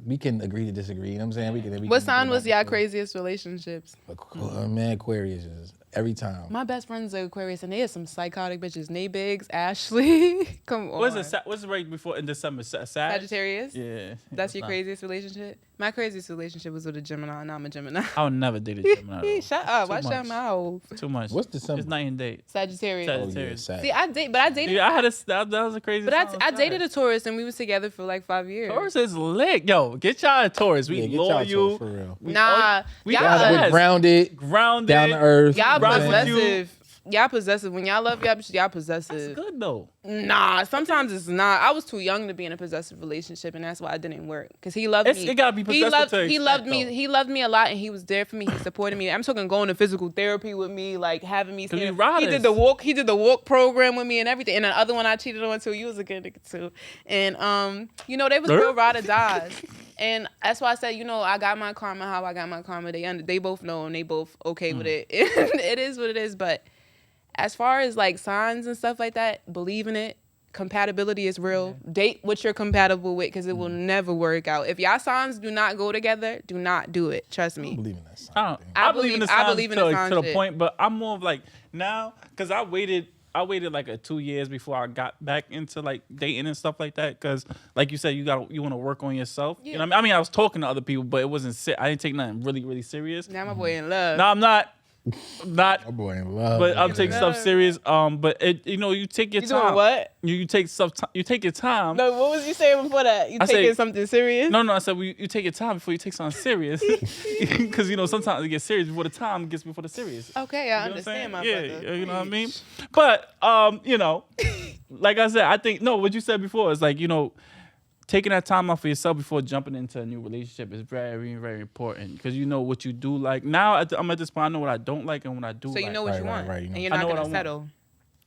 we can agree to disagree. You know what I'm saying? What sign was y'all craziest relationships? Man, Aquarius is every time. My best friend's an Aquarius, and they are some psychotic bitches. Naybigs, Ashley, come on. What's right before in December? Sagittarius. Yeah. That's your craziest relationship. My craziest relationship was with a Gemini, and I'm a Gemini. I would never date a Gemini. Shut up! Watch your mouth. Too much. What's December? It's night and day. Sagittarius. Oh, yeah, See, I dated. Yeah, that was a crazy. But I dated a Taurus, and we was together for like 5 years. Taurus is lit, yo. Get y'all a Taurus. We loyal. For real. Y'all grounded, down to earth. Y'all possessive. Y'all possessive. When y'all love y'all possessive. That's good though. Nah, sometimes it's not. I was too young to be in a possessive relationship, and that's why it didn't work. Because he loved me. It gotta be possessive. He loved me. He loved me a lot, and he was there for me. He supported me. I'm talking going to physical therapy with me, like having me. He did the walk. He did the walk program with me and everything. And the other one I cheated on too. You was a good nigga too. And they was real ride or dies. And that's why I said, I got my karma. How I got my karma. They both know, and they both okay with it. It is what it is, but. As far as like signs and stuff like that, believe in it. Compatibility is real. Date what you're compatible with because it will never work out. If y'all signs do not go together, do not do it. Trust me. I believe in that sign. I believe in the signs to the point, but I'm more of like now because I waited like 2 years before I got back into like dating and stuff like that. Because like you said, you want to work on yourself. Yeah. You know what I mean? I was talking to other people, but it wasn't. I didn't take nothing really, really serious. Now my boy in love. No, I'm not. My boy in love. But I'm taking stuff serious. But you take your time. You doing what? You take stuff. You take your time. No, what was you saying before that? You taking something serious? No. I said you take your time before you take something serious. Because sometimes it gets serious before the time gets before the serious. Okay, I understand, my brother. Yeah, you know what I mean. But like I said, I think what you said before is like taking that time off for yourself before jumping into a new relationship is very, very important because you know what you do like. Now I'm at this point, I know what I don't like and what I do like. So you know what you want, and you're not going to settle.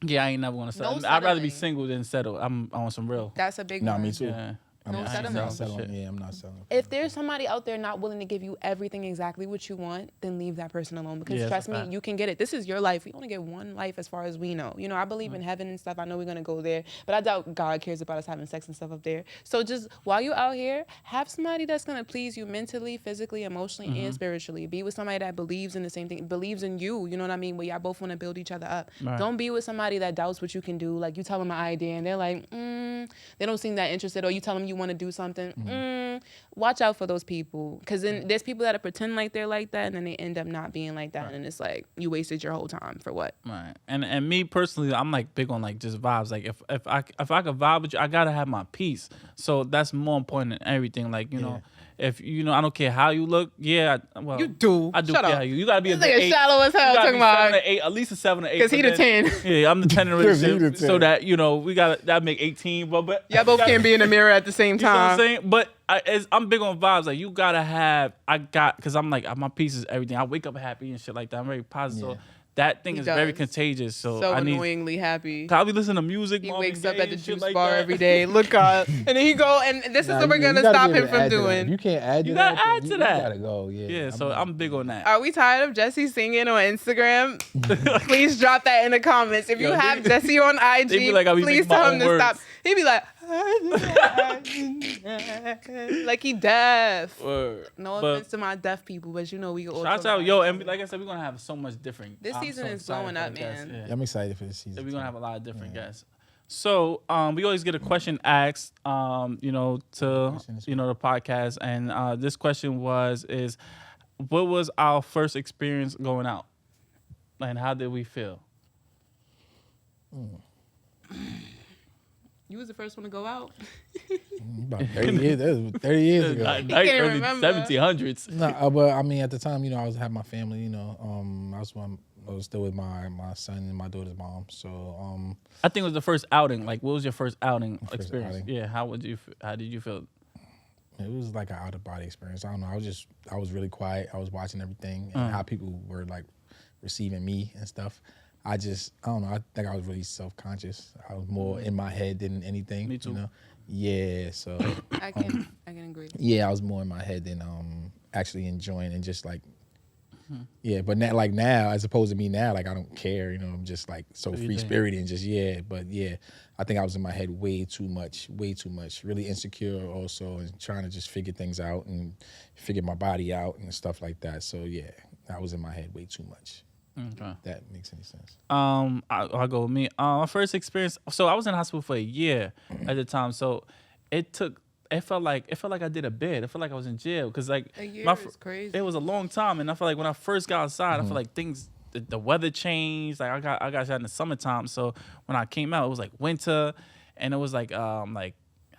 Yeah, I ain't never going to settle. I'd rather be single than settle. I want some real. That's a big one. Me too. Yeah. I'm not settling. Yeah, I'm not settling. If there's somebody out there not willing to give you everything exactly what you want, then leave that person alone. Because trust me, you can get it. This is your life. We only get one life as far as we know. I believe in heaven and stuff. I know we're going to go there. But I doubt God cares about us having sex and stuff up there. So just while you're out here, have somebody that's going to please you mentally, physically, emotionally, and spiritually. Be with somebody that believes in the same thing, believes in you. You know what I mean? Where y'all both want to build each other up. Right. Don't be with somebody that doubts what you can do. Like you tell them an idea and they're like, they don't seem that interested. Or you tell them you want to do something. Watch out for those people because then there's people that pretend like they're like that and then they end up not being like that, and it's like you wasted your whole time for what? Right. And me personally, I'm like big on like just vibes. Like if I could vibe with you, I gotta have my peace. So that's more important than everything. Like know. If I don't care how you look. Yeah, well, you do. I do care how you gotta be a good 8. Shallow as hell. Talking about 7 or 8, at least a 7 or 8. Because he the 10. Yeah, I'm the 10 in the relationship. So that we got that make 18. But y'all both can't be in the mirror at the same time. You know what I'm saying? But I'm big on vibes. Like you gotta have. Because I'm like my peace is everything. I wake up happy and shit like that. I'm very positive. So that thing is very contagious. So I annoyingly happy. I'll be listening to music. He wakes up at the juice bar every day. Look up, and then he go. And this is what we're gonna stop him from doing. You can't add. You gotta add to that. You gotta go. Yeah. Yeah. So I'm big on that. Are we tired of Jesse singing on Instagram? Please drop that in the comments. If you have Jesse on IG, please tell him to stop. He'd be like, like he deaf. Word. No offense to my deaf people, but we all. Shout out, yo, and like I said, we're gonna have so much different. This season is blowing up, man. Yeah, I'm excited for this season. We're gonna have a lot of different guests. So we always get a question asked, to the podcast, and this question is, what was our first experience going out, and how did we feel? You was the first one to go out. About 30 years. That was 30 years ago. can't Early remember. 1700s. No, but I mean, at the time, I was had my family. I was still with my son and my daughter's mom. So I think it was the first outing. Like, what was your first outing First experience? outing. Yeah, how did you feel? it was like an out of body experience. I don't know. I was really quiet. I was watching everything and how people were like receiving me and stuff. I don't know. I think I was really self-conscious. I was more in my head than anything. Me too. Yeah. So I can agree. yeah, I was more in my head than actually enjoying and just like. Yeah, but now, as opposed to me now, like I don't care, I'm just like so free spirited and just but I think I was in my head way too much, really insecure also, and trying to just figure things out and figure my body out and stuff like that. So yeah, I was in my head way too much. Okay. If that makes any sense. I'll go with me. My first experience. So I was in hospital for a year at the time. So it felt like I did a bid. I felt like I was in jail because like A year is crazy. It was a long time, and I feel like when I first got outside, I feel like the weather changed. Like I got shot in the summertime, so when I came out, it was like winter, and it was like I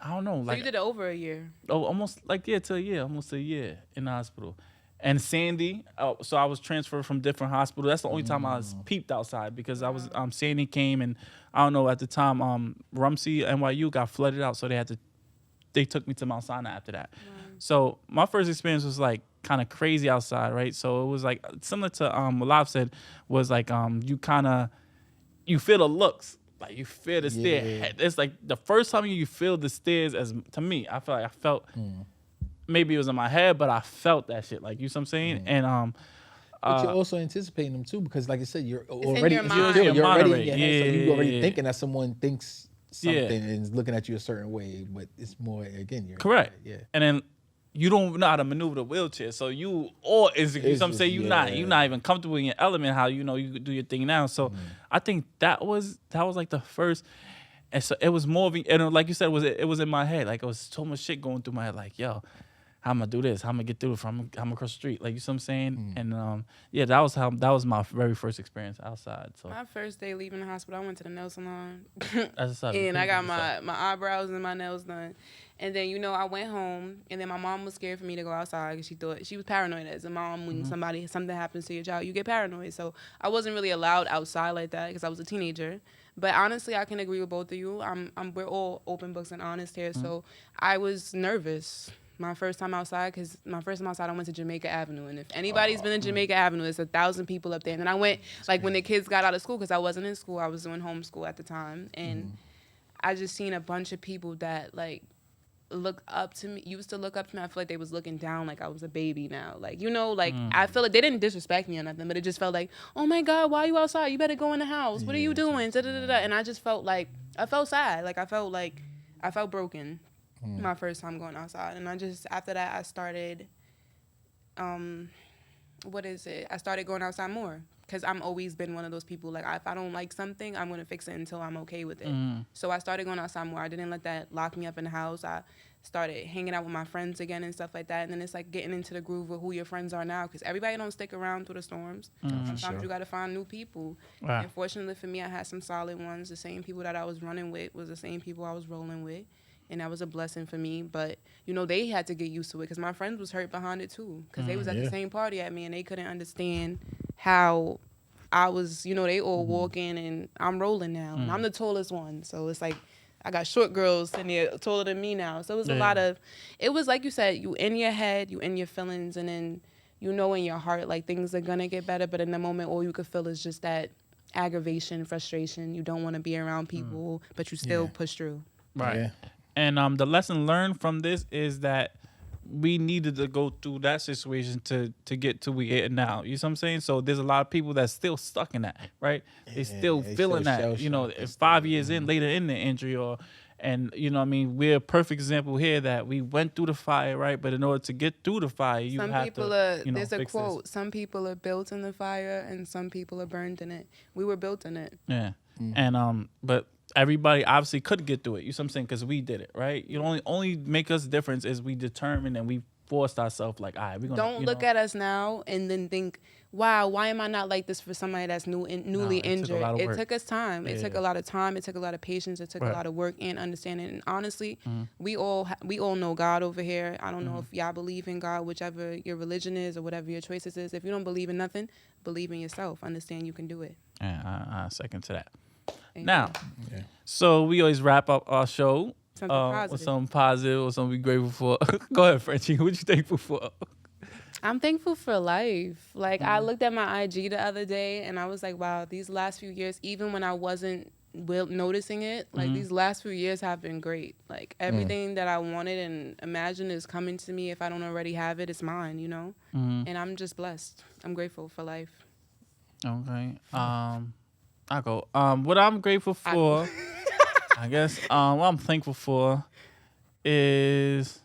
don't know, So like you did it over a year. almost like almost a year in the hospital. And Sandy, so I was transferred from different hospitals. That's the only time I was peeped outside because I was Sandy came, and I don't know at the time Rumsey NYU got flooded out, so they took me to Mount Sinai after that. So my first experience was like kind of crazy outside, right? So it was like similar to what Lav said, was like you feel the looks, like you feel the stare. It's like the first time you feel the stares, as to me, I felt like maybe it was in my head, but I felt that shit. Like, you know what I'm saying? And But you're also anticipating them too, because like I said, you're in already your mind. you're already in Yeah, your head, so you're already yeah. thinking that someone thinks something Yeah. and is looking at you a certain way, but it's more again, you're correct. Yeah. And then you don't know how to maneuver the wheelchair, so you all is you know what I'm just- saying, you're not even comfortable in your element. How you do your thing now. So I think that was like the first. And so it was more of, and like you said, it was in my head. Like, it was so much shit going through my head. Like, yo, how I'm gonna do this? How I'm gonna get through it? I'm across the street. Like, you see what I'm saying? And that was my very first experience outside. So My first day leaving the hospital, I went to the nail salon. that's a And I got my eyebrows and my nails done. And then, I went home, and then my mom was scared for me to go outside because she thought, she was paranoid as a mom. When something happens to your child, you get paranoid. So I wasn't really allowed outside like that because I was a teenager. But honestly, I can agree with both of you. We're all open books and honest here. So I was nervous my first time outside, because my first time outside, I went to Jamaica Avenue. And if anybody's been to Jamaica Avenue, there's 1,000 people up there. And then I went, like, when the kids got out of school, because I wasn't in school. I was doing homeschool at the time. And I just seen a bunch of people that, like, look up to me. Used to look up to me. I feel like they was looking down like I was a baby now. Like, I feel like they didn't disrespect me or nothing, but it just felt like, oh my God, why are you outside? You better go in the house. What are you doing? Da-da-da-da. And I just felt like, I felt sad. Like, I felt broken my first time going outside. And after that, I started, I started going outside more. Because I've always been one of those people, like, if I don't like something, I'm going to fix it until I'm okay with it. So I started going outside more. I didn't let that lock me up in the house. I started hanging out with my friends again and stuff like that. And then it's like getting into the groove of who your friends are now, because everybody don't stick around through the storms. Sometimes you got to find new people. Wow. And fortunately for me, I had some solid ones. The same people that I was running with was the same people I was rolling with. And that was a blessing for me. But, they had to get used to it, because my friends was hurt behind it too. Because they was at the same party at me, and they couldn't understand how I was, they all walking, and I'm rolling now. And I'm the tallest one. So it's like, I got short girls, and they're taller than me now. So it was a lot of, it was like you said, you in your head, you in your feelings, and then in your heart, like, things are going to get better. But in the moment, all you could feel is just that aggravation, frustration. You don't want to be around people, but you still push through. right. Yeah. And the lesson learned from this is that we needed to go through that situation to get to we are now. You know what I'm saying? So there's a lot of people that's still stuck in that, right? They still feeling that. If 5 years later in the injury, we're a perfect example here that we went through the fire, right? But in order to get through the fire, you Some have people to, are, there's a fix quote, this. some people are built in the fire and some people are burned in it. We were built in it. Yeah. And but everybody obviously could get through it. You know what I'm saying? Because we did it, right? You only make us difference is we determined and we forced ourselves like, all right, we're gonna. Don't look at us now and then think, wow, why am I not like this for somebody that's newly injured? It took us time. It took a lot of time. It took a lot of patience. It took a lot of work and understanding. And honestly, we all know God over here. I don't know if y'all believe in God, whichever your religion is or whatever your choices is. If you don't believe in nothing, believe in yourself. Understand you can do it. Yeah, I second to that. Amen. Now, so we always wrap up our show Something positive. with something positive or something we grateful for. Go ahead, Frenchie. What you thankful for? I'm thankful for life. Like, I looked at my IG the other day and I was like, wow, these last few years, even when I wasn't noticing it, like these last few years have been great. Like, everything that I wanted and imagined is coming to me. If I don't already have it, it's mine, you know? And I'm just blessed. I'm grateful for life. Okay. I go. What I'm grateful for, I guess, what I'm thankful for is,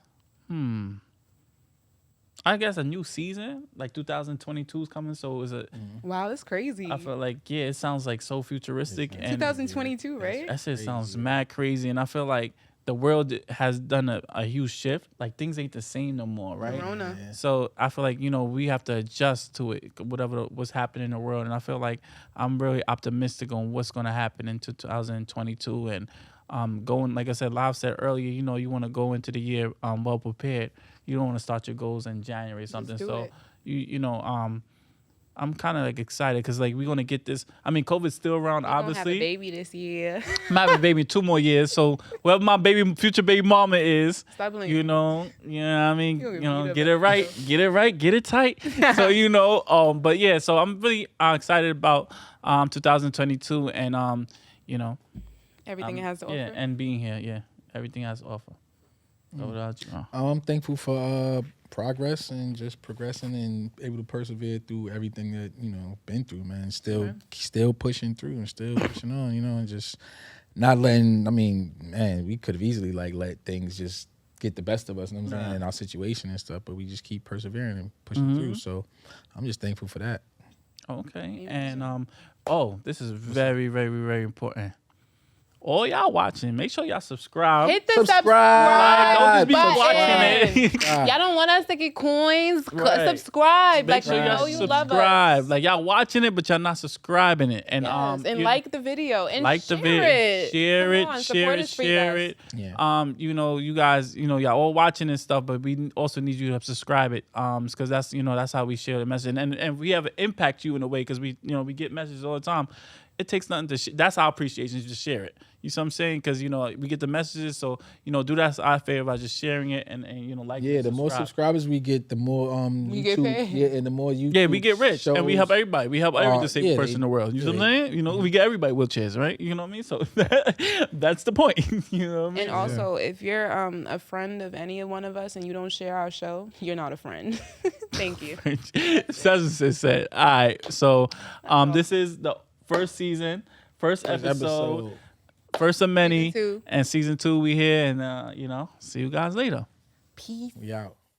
I guess a new season, like 2022 is coming, so it was a. Wow, that's crazy. I feel like it sounds like so futuristic and 2022, right? that shit sounds mad crazy, and I feel like the world has done a huge shift. Like things ain't the same no more, right? Corona. Yeah. So I feel like we have to adjust to it, whatever was happening in the world, and I feel like I'm really optimistic on what's gonna happen in 2022 and. Going, like I said, Live said earlier, you want to go into the year well prepared. You don't want to start your goals in January or something. So I'm kind of like excited because like we're gonna get this. I mean, COVID's still around, obviously. Have a baby this year. I'm having a baby 2 more years. So whoever my future baby mama is, Stop blinking. you know what I mean, You'll get it right, get it tight. So but yeah, so I'm really excited about 2022 and Everything it has to offer. Yeah, and being here, everything has to offer. So without you, I'm thankful for progress and just progressing and able to persevere through everything that been through, man. Still pushing through and still pushing on, and just not letting. I mean, man, we could have easily let things just get the best of us, you know what I'm saying, in our situation and stuff, but we just keep persevering and pushing through. So I'm just thankful for that. Okay, and this is very, very, very important. All y'all watching, make sure y'all subscribe. Hit the Like, don't just be button. watching it. Y'all don't want us to get coins? Right. Subscribe. Make sure y'all you love subscribe. us. Like y'all watching it, but y'all not subscribing it. And like the video and like the share video, it. share Come it, on, share support it, us free, share guys. it. Yeah. You guys, y'all all watching and stuff, but we also need you to subscribe it. Because that's how we share the message, and we have impact you in a way because we get messages all the time. It takes nothing to. That's our appreciation is just share it. You see what I'm saying? Because we get the messages, so do that our favor by just sharing it and like. Yeah, the more subscribers we get, the more You YouTube, get paid. yeah, and the more YouTube. Yeah, we get rich and we shows. help everybody. We help every disabled person in the world. You know what I'm saying? We get everybody wheelchairs, right? You know what I mean? So that's the point. You know what I mean? And also, if you're a friend of any one of us and you don't share our show, you're not a friend. Thank you. Sessions said, all right. So this is the first season, first episode. First of many, Season 2. and season 2 we here, and see you guys later. Peace. We out.